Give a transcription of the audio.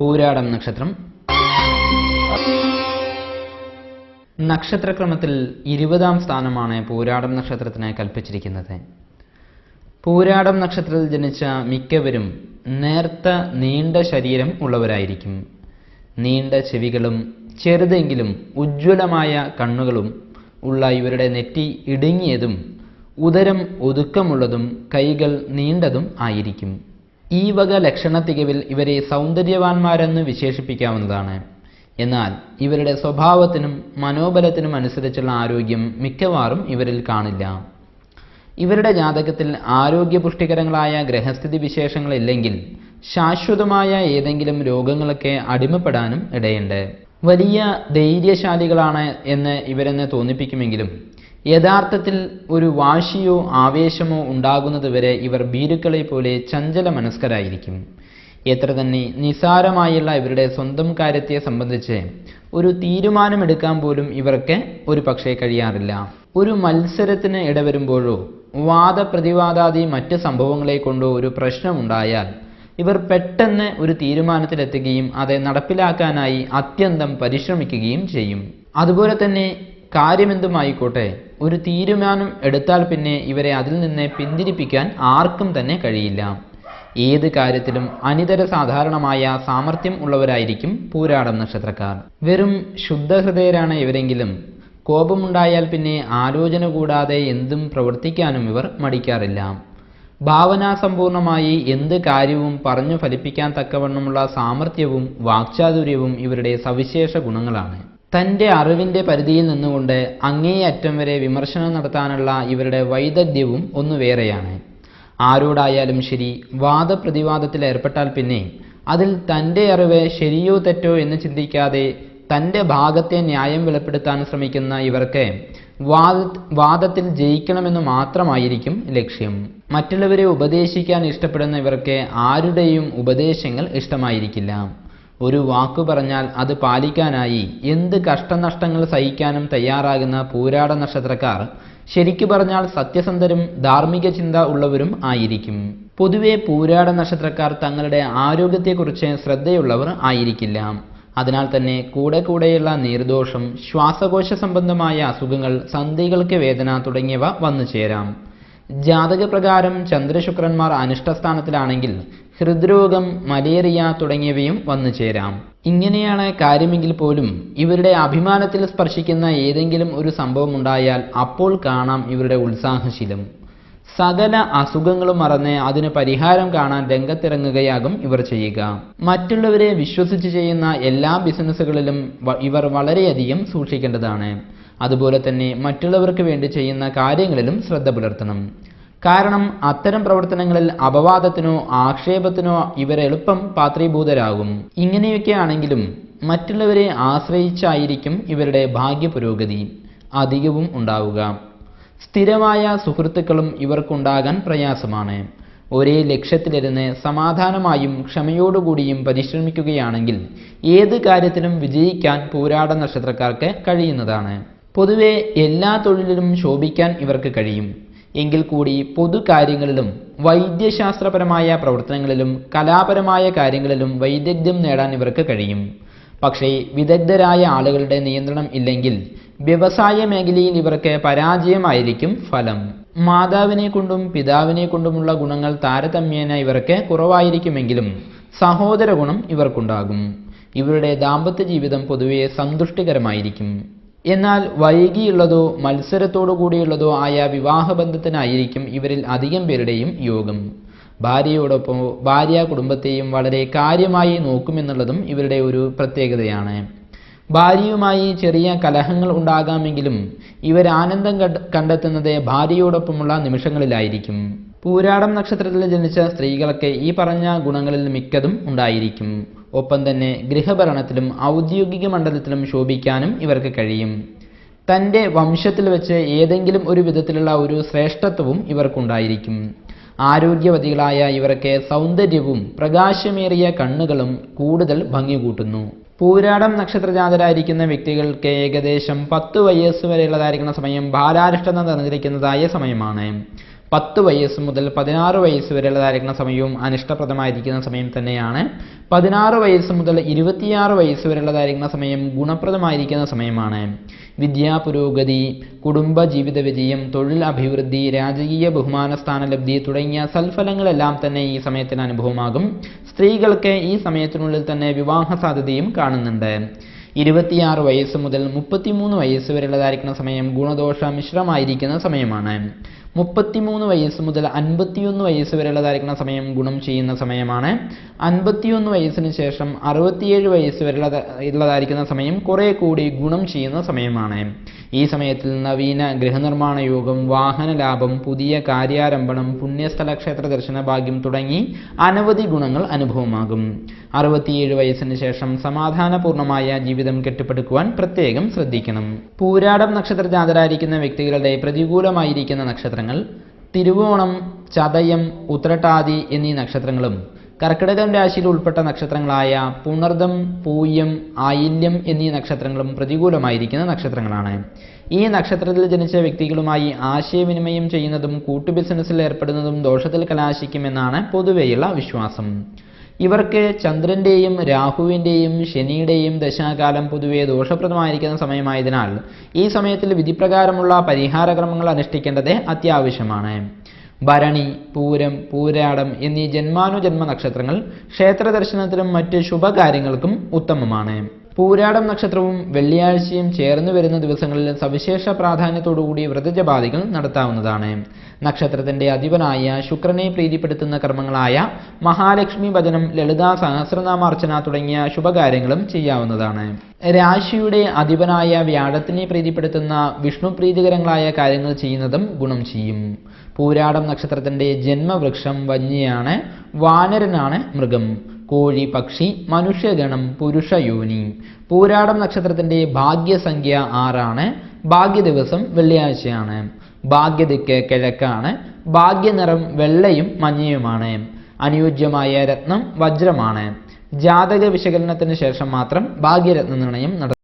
പൂരാടം നക്ഷത്രം. നക്ഷത്രക്രമത്തിൽ 20ാം സ്ഥാനമാണ് പൂരാടം നക്ഷത്രത്തിന് കൽപ്പിച്ചിരിക്കുന്നത്. പൂരാടം നക്ഷത്രത്തിൽ ജനിച്ച മിക്കവരും നേർത്ത നീണ്ട ശരീരം ഉള്ളവരായിരിക്കും. നീണ്ട ചെവികളും ചെറുതെങ്കിലും ഉജ്ജ്വലമായ കണ്ണുകളും ഉള്ള ഇവരുടെ നെറ്റി ഇടുങ്ങിയതും ഉദരം ഒതുക്കമുള്ളതും കൈകൾ നീണ്ടതും ആയിരിക്കും. ഈ വക ലക്ഷണ തികവിൽ ഇവരെ സൗന്ദര്യവാന്മാരെന്ന് വിശേഷിപ്പിക്കാവുന്നതാണ്. എന്നാൽ ഇവരുടെ സ്വഭാവത്തിനും മനോബലത്തിനും അനുസരിച്ചുള്ള ആരോഗ്യം മിക്കവാറും ഇവരിൽ കാണില്ല. ഇവരുടെ ജാതകത്തിൽ ആരോഗ്യപുഷ്ടികരങ്ങളായ ഗ്രഹസ്ഥിതി വിശേഷങ്ങളില്ലെങ്കിൽ ശാശ്വതമായ ഏതെങ്കിലും രോഗങ്ങളൊക്കെ അടിമപ്പെടാനും ഇടയുണ്ട്. വലിയ ധൈര്യശാലികളാണ് എന്ന് ഇവരെന്നെ തോന്നിപ്പിക്കുമെങ്കിലും യഥാർത്ഥത്തിൽ ഒരു വാശിയോ ആവേശമോ ഉണ്ടാകുന്നതുവരെ ഇവർ ഭീരുക്കളെ പോലെ ചഞ്ചല മനസ്കരായിരിക്കും. എത്ര തന്നെ നിസാരമായുള്ള ഇവരുടെ സ്വന്തം കാര്യത്തെ സംബന്ധിച്ച് ഒരു തീരുമാനമെടുക്കാൻ പോലും ഇവർക്ക് ഒരു പക്ഷേ കഴിയാറില്ല. ഒരു മത്സരത്തിന് ഇടവരുമ്പോഴോ വാദപ്രതിവാദാദി മറ്റ് സംഭവങ്ങളെ കൊണ്ടോ ഒരു പ്രശ്നമുണ്ടായാൽ ഇവർ പെട്ടെന്ന് ഒരു തീരുമാനത്തിലെത്തുകയും അത് നടപ്പിലാക്കാനായി അത്യന്തം പരിശ്രമിക്കുകയും ചെയ്യും. അതുപോലെ തന്നെ കാര്യമെന്തുമായിക്കോട്ടെ, ഒരു തീരുമാനം എടുത്താൽ പിന്നെ ഇവരെ അതിൽ നിന്ന് പിന്തിരിപ്പിക്കാൻ ആർക്കും തന്നെ കഴിയില്ല. ഏത് കാര്യത്തിലും അനിതര സാധാരണമായ സാമർഥ്യം ഉള്ളവരായിരിക്കും പൂരാടം നക്ഷത്രക്കാർ. വെറും ശുദ്ധഹൃദയരാണ് ഇവരെങ്കിലും കോപമുണ്ടായാൽ പിന്നെ ആലോചന കൂടാതെ എന്തും പ്രവർത്തിക്കാനും ഇവർ മടിക്കാറില്ല. ഭാവനാസമ്പൂർണമായി എന്ത് കാര്യവും പറഞ്ഞു ഫലിപ്പിക്കാൻ തക്കവണ്ണമുള്ള സാമർഥ്യവും വാക്ചാതുര്യവും ഇവരുടെ സവിശേഷ ഗുണങ്ങളാണ്. തൻ്റെ അറിവിൻ്റെ പരിധിയിൽ നിന്നുകൊണ്ട് അങ്ങേയറ്റം വരെ വിമർശനം നടത്താനുള്ള ഇവരുടെ വൈദഗ്ധ്യവും ഒന്നു വേറെയാണ്. ആരോടായാലും ശരി, വാദപ്രതിവാദത്തിൽ ഏർപ്പെട്ടാൽ പിന്നെ അതിൽ തൻ്റെ അറിവ് ശരിയോ തെറ്റോ എന്ന് ചിന്തിക്കാതെ തൻ്റെ ഭാഗത്തെ ന്യായം വെളിപ്പെടുത്താൻ ശ്രമിക്കുന്ന ഇവർക്ക് വാദത്തിൽ ജയിക്കണമെന്ന് മാത്രമായിരിക്കും ലക്ഷ്യം. മറ്റുള്ളവരെ ഉപദേശിക്കാൻ ഇഷ്ടപ്പെടുന്ന ഇവർക്ക് ആരുടെയും ഉപദേശങ്ങൾ ഇഷ്ടമായിരിക്കില്ല. ഒരു വാക്കു പറഞ്ഞാൽ അത് പാലിക്കാനായി എന്ത് കഷ്ടനഷ്ടങ്ങൾ സഹിക്കാനും തയ്യാറാകുന്ന പൂരാട നക്ഷത്രക്കാർ ശരിക്കു പറഞ്ഞാൽ സത്യസന്ധരും ധാർമ്മിക ചിന്ത ഉള്ളവരും ആയിരിക്കും. പൊതുവെ പൂരാട നക്ഷത്രക്കാർ തങ്ങളുടെ ആരോഗ്യത്തെക്കുറിച്ച് ശ്രദ്ധയുള്ളവർ ആയിരിക്കില്ല. അതിനാൽ തന്നെ കൂടെയുള്ള നീർദോഷം, ശ്വാസകോശ സംബന്ധമായ അസുഖങ്ങൾ, സന്ധികൾക്ക് വേദന തുടങ്ങിയവ വന്നു ചേരാം. ജാതകപ്രകാരം ചന്ദ്രശുക്രന്മാർ അനിഷ്ടസ്ഥാനത്തിലാണെങ്കിൽ ഹൃദ്രോഗം, മലേറിയ തുടങ്ങിയവയും വന്നു ചേരാം. ഇങ്ങനെയാണ് കാര്യമെങ്കിൽ പോലും ഇവരുടെ അഭിമാനത്തിൽ സ്പർശിക്കുന്ന ഏതെങ്കിലും ഒരു സംഭവം ഉണ്ടായാൽ അപ്പോൾ കാണാം ഇവരുടെ ഉത്സാഹശീലം. സകല അസുഖങ്ങളും മറന്ന് അതിന് പരിഹാരം കാണാൻ രംഗത്തിറങ്ങുകയാകും ഇവർ ചെയ്യുക. മറ്റുള്ളവരെ വിശ്വസിച്ച് ചെയ്യുന്ന എല്ലാ ബിസിനസ്സുകളിലും ഇവർ വളരെയധികം സൂക്ഷിക്കേണ്ടതാണ്. അതുപോലെ തന്നെ മറ്റുള്ളവർക്ക് വേണ്ടി ചെയ്യുന്ന കാര്യങ്ങളിലും ശ്രദ്ധ പുലർത്തണം. കാരണം അത്തരം പ്രവർത്തനങ്ങളിൽ അപവാദത്തിനോ ആക്ഷേപത്തിനോ ഇവരെളുപ്പം പാത്രീഭൂതരാകും. ഇങ്ങനെയൊക്കെ ആണെങ്കിലും മറ്റുള്ളവരെ ആശ്രയിച്ചായിരിക്കും ഇവരുടെ ഭാഗ്യ പുരോഗതി അധികവും ഉണ്ടാവുക. സ്ഥിരമായ സുഹൃത്തുക്കളും ഇവർക്കുണ്ടാകാൻ പ്രയാസമാണ്. ഒരേ ലക്ഷ്യത്തിലിരുന്ന് സമാധാനമായും ക്ഷമയോടുകൂടിയും പരിശ്രമിക്കുകയാണെങ്കിൽ ഏത് കാര്യത്തിലും വിജയിക്കാൻ പൂരാട നക്ഷത്രക്കാർക്ക് കഴിയുന്നതാണ്. പൊതുവെ എല്ലാ തൊഴിലിലും ശോഭിക്കാൻ ഇവർക്ക് കഴിയും. എങ്കിൽ കൂടി പൊതു കാര്യങ്ങളിലും വൈദ്യശാസ്ത്രപരമായ പ്രവർത്തനങ്ങളിലും കലാപരമായ കാര്യങ്ങളിലും വൈദഗ്ധ്യം നേടാൻ ഇവർക്ക് കഴിയും. പക്ഷേ വിദഗ്ധരായ ആളുകളുടെ നിയന്ത്രണം ഇല്ലെങ്കിൽ വ്യവസായ മേഖലയിൽ ഇവർക്ക് പരാജയമായിരിക്കും ഫലം. മാതാവിനെ കൊണ്ടും പിതാവിനെ കൊണ്ടുമുള്ള ഗുണങ്ങൾ താരതമ്യേന ഇവർക്ക് കുറവായിരിക്കുമെങ്കിലും സഹോദര ഗുണം ഇവർക്കുണ്ടാകും. ഇവരുടെ ദാമ്പത്യ ജീവിതം പൊതുവെ സന്തുഷ്ടികരമായിരിക്കും. എന്നാൽ വൈകിയുള്ളതോ മത്സരത്തോടു കൂടിയുള്ളതോ ആയ വിവാഹബന്ധത്തിനായിരിക്കും ഇവരിൽ അധികം പേരുടെയും യോഗം. ഭാര്യയോടൊപ്പം ഭാര്യ കുടുംബത്തെയും വളരെ കാര്യമായി നോക്കുമെന്നുള്ളതും ഇവരുടെ ഒരു പ്രത്യേകതയാണ്. ഭാര്യയുമായി ചെറിയ കലഹങ്ങൾ ഉണ്ടാകാമെങ്കിലും ഇവർ ആനന്ദം കണ്ടെത്തുന്നത് ഭാര്യയോടൊപ്പമുള്ള നിമിഷങ്ങളിലായിരിക്കും. പൂരാടം നക്ഷത്രത്തിൽ ജനിച്ച സ്ത്രീകൾക്ക് ഈ പറഞ്ഞ ഗുണങ്ങളിൽ മിക്കതും ഉണ്ടായിരിക്കും. ഒപ്പം തന്നെ ഗൃഹഭരണത്തിലും ഔദ്യോഗിക മണ്ഡലത്തിലും ശോഭിക്കാനും ഇവർക്ക് കഴിയും. തൻ്റെ വംശത്തിൽ വെച്ച് ഏതെങ്കിലും ഒരു വിധത്തിലുള്ള ഒരു ശ്രേഷ്ഠത്വവും ഇവർക്കുണ്ടായിരിക്കും. ആരോഗ്യവതികളായ ഇവർക്ക് സൗന്ദര്യവും പ്രകാശമേറിയ കണ്ണുകളും കൂടുതൽ ഭംഗി കൂട്ടുന്നു. പൂരാടം നക്ഷത്രജാതരായിരിക്കുന്ന വ്യക്തികൾക്ക് ഏകദേശം 10 വയസ്സ് വരെയുള്ളതായിരിക്കുന്ന സമയം ബാലാരിഷ്ടത നിറഞ്ഞിരിക്കുന്നതായ സമയമാണ്. 10 വയസ്സ് മുതൽ 16 വയസ്സ് വരെയുള്ളതായിരിക്കുന്ന സമയവും അനിഷ്ടപ്രദമായിരിക്കുന്ന സമയം തന്നെയാണ്. 16 വയസ്സ് മുതൽ 26 വയസ്സ് വരെയുള്ളതായിരിക്കുന്ന സമയം ഗുണപ്രദമായിരിക്കുന്ന സമയമാണ്. വിദ്യാ പുരോഗതി, കുടുംബ ജീവിത വിജയം, തൊഴിൽ അഭിവൃദ്ധി, രാജകീയ ബഹുമാന സ്ഥാനലബ്ധി തുടങ്ങിയ സൽഫലങ്ങളെല്ലാം തന്നെ ഈ സമയത്തിന് അനുഭവമാകും. സ്ത്രീകൾക്ക് ഈ സമയത്തിനുള്ളിൽ തന്നെ വിവാഹ സാധ്യതയും കാണുന്നുണ്ട്. 26 വയസ്സ് മുതൽ 33 വയസ്സ് വരെയുള്ളതായിരിക്കുന്ന സമയം ഗുണദോഷ മിശ്രമായിരിക്കുന്ന സമയമാണ്. 33 വയസ്സ് മുതൽ 51 വയസ്സ് വരെയുള്ളതായിരിക്കുന്ന സമയം ഗുണം ചെയ്യുന്ന സമയമാണ്. 51 വയസ്സിന് ശേഷം 67 വയസ്സ് വരെയുള്ളതായിരിക്കുന്ന സമയം കുറെ കൂടി ഗുണം ചെയ്യുന്ന സമയമാണ്. ഈ സമയത്തിൽ നവീന ഗൃഹനിർമ്മാണ യോഗം, വാഹന ലാഭം, പുതിയ കാര്യാരംഭണം, പുണ്യസ്ഥല ക്ഷേത്ര ദർശന ഭാഗ്യം തുടങ്ങി അനവധി ഗുണങ്ങൾ അനുഭവമാകും. 67 വയസ്സിന് ശേഷം സമാധാനപൂർണമായ ജീവിതം കെട്ടിപ്പടുക്കുവാൻ പ്രത്യേകം ശ്രദ്ധിക്കണം. പൂരാടം നക്ഷത്രജാതരായിരിക്കുന്ന വ്യക്തികളുടെ പ്രതികൂലമായിരിക്കുന്ന നക്ഷത്രങ്ങൾ തിരുവോണം, ചതയം, ഉത്രട്ടാതി എന്നീ നക്ഷത്രങ്ങളും കർക്കിടകം രാശിയിൽ ഉൾപ്പെട്ട നക്ഷത്രങ്ങളായ പുണർദം, പൂയം, ആയില്യം എന്നീ നക്ഷത്രങ്ങളും പ്രതികൂലമായിരിക്കുന്ന നക്ഷത്രങ്ങളാണ്. ഈ നക്ഷത്രത്തിൽ ജനിച്ച വ്യക്തികളുമായി ആശയവിനിമയം ചെയ്യുന്നതും കൂട്ടു ബിസിനസ്സിൽ ഏർപ്പെടുന്നതും ദോഷത്തിൽ കലാശിക്കുമെന്നാണ് പൊതുവെയുള്ള വിശ്വാസം. ഇവർക്ക് ചന്ദ്രന്റെയും രാഹുവിന്റെയും ശനിയുടെയും ദശാകാലം പൊതുവെ ദോഷപ്രദമായിരിക്കുന്ന സമയമായതിനാൽ ഈ സമയത്തിൽ വിധിപ്രകാരമുള്ള പരിഹാരക്രമങ്ങൾ അനുഷ്ഠിക്കേണ്ടത് അത്യാവശ്യമാണ്. ഭരണി, പൂരം, പൂരാടം എന്നീ ജന്മാനുജന്മ നക്ഷത്രങ്ങൾ ക്ഷേത്ര ദർശനത്തിനും മറ്റ് ശുഭകാര്യങ്ങൾക്കും ഉത്തമമാണ്. പൂരാടം നക്ഷത്രവും വെള്ളിയാഴ്ചയും ചേർന്ന് വരുന്ന ദിവസങ്ങളിൽ സവിശേഷ പ്രാധാന്യത്തോടുകൂടി വ്രതജപാദികൾ നടത്താവുന്നതാണ്. നക്ഷത്രത്തിന്റെ അധിപനായ ശുക്രനെ പ്രീതിപ്പെടുത്തുന്ന കർമ്മങ്ങളായ മഹാലക്ഷ്മി ഭജനം, ലളിതാ സഹസ്രനാമാർച്ചന തുടങ്ങിയ ശുഭകാര്യങ്ങളും ചെയ്യാവുന്നതാണ്. രാശിയുടെ അധിപനായ വ്യാഴത്തിനെ പ്രീതിപ്പെടുത്തുന്ന വിഷ്ണു പ്രീതികരങ്ങളായ കാര്യങ്ങൾ ചെയ്യുന്നതും ഗുണം ചെയ്യും. പൂരാടം നക്ഷത്രത്തിന്റെ ജന്മവൃക്ഷം വന്യയാണ്. വാനരനാണ് മൃഗം. കോഴി, പക്ഷി, മനുഷ്യഗണം, പുരുഷയോനി. പൂരാടം നക്ഷത്രത്തിന്റെ ഭാഗ്യസംഖ്യ 6 ഭാഗ്യദിവസം വെള്ളിയാഴ്ചയാണ്. ഭാഗ്യദിക്ക് കിഴക്കാണ്. ഭാഗ്യനിറം വെള്ളയും മഞ്ഞയുമാണ്. അനുയോജ്യമായ രത്നം വജ്രമാണ്. ജാതക വിശകലനത്തിന് ശേഷം മാത്രം ഭാഗ്യരത്ന നിർണയം നടത്തും.